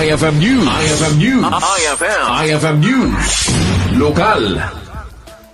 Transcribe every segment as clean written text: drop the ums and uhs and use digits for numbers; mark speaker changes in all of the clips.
Speaker 1: IFM News. IFM News. IFM News. Lokal.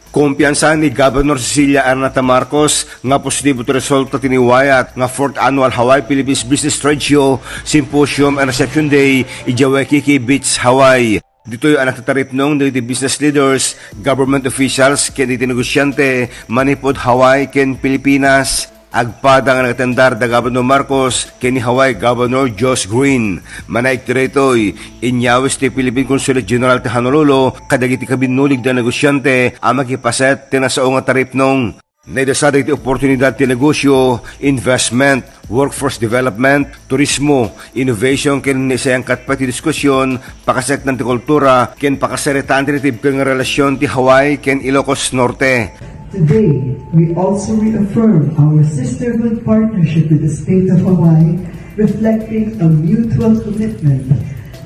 Speaker 2: Kumpiyansa ni Governor Cecilia Arnata Marcos nga positibo to resulta tiniwayat nga 4th Annual Hawaii Philippines Business Trade Show Symposium and Reception Day i Waikiki Beach, Hawaii. Dito yung anak tatarip nung the business leaders, government officials, ken iti negosyante, manipod Hawaii ken Pilipinas. Agpada nga nagatandar da Governor Marcos ken ni Hawaii Governor Josh Green. Manaik tiretoy, inyawis ti Philippine Consulate General ti Honolulu, kadagiti kabinulig da negosyante, amakipaset tinasao nga tarip nung. Naidasada iti oportunidad ti negosyo, investment, workforce development, turismo, innovation ken isayang katpati diskusyon, pakasek ng ti kultura, ken pakasaritaan ti ken relasyon ti Hawaii ken Ilocos Norte.
Speaker 3: Today, we also reaffirm our sisterhood partnership with the state of Hawaii, reflecting a mutual commitment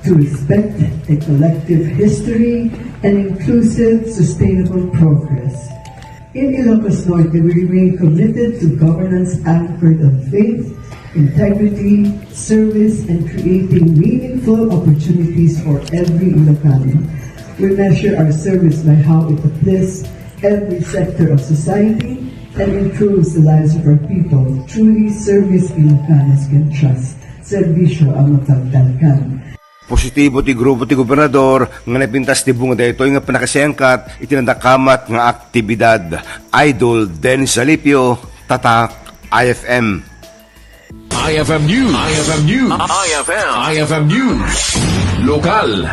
Speaker 3: to respect a collective history and inclusive, sustainable progress. In Ilocos Norte, we remain committed to governance anchored on faith, integrity, service, and creating meaningful opportunities for every Ilocano. We measure our service by how it uplifts every sector of society and improves the lives of our people. Truly, service Ilocanos can trust. Servisyo ang mapagdalkan.
Speaker 2: Positibo ti grupo ti gobernador nga napintas ti bunga daytoy nga panakasengkat itinandakamat nga aktibidad. Idol Dennis Alipio, Tatak, IFM.
Speaker 1: IFM News. IFM News. IFM News. Lokal.